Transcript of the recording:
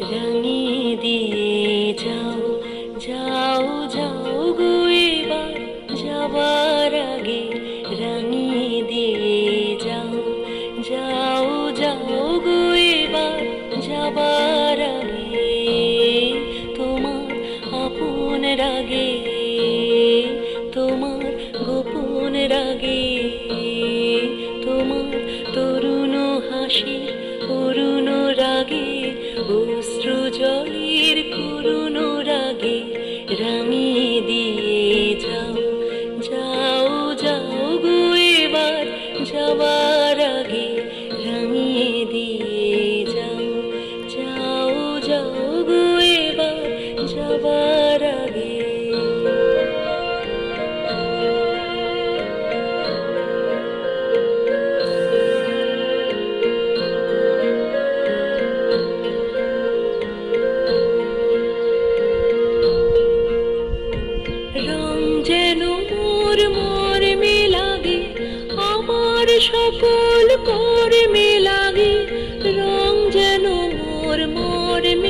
রাঙিয়ে দিয়ে যাও যাও যাও গো এবার যাবার আগে রাঙিয়ে দিয়ে যাও যাও যাও গো এবার যাবার আগে তোমার আপন রাগে তোমার গোপন রাগে তোমার তরুণ হাসির করুণ রাগে অশ্রু জলের করুণ রাগে রাঙিয়ে দিয়ে যাও যাও যাও গো এবার যাবার আগে রাঙিয়ে দিয়ে যাও যাও যাও গো এবার যাবার আগে রং যেন মোর মর্মে লাগে আমার সকল কর্মে লাগে রং যেন মোর মর্মে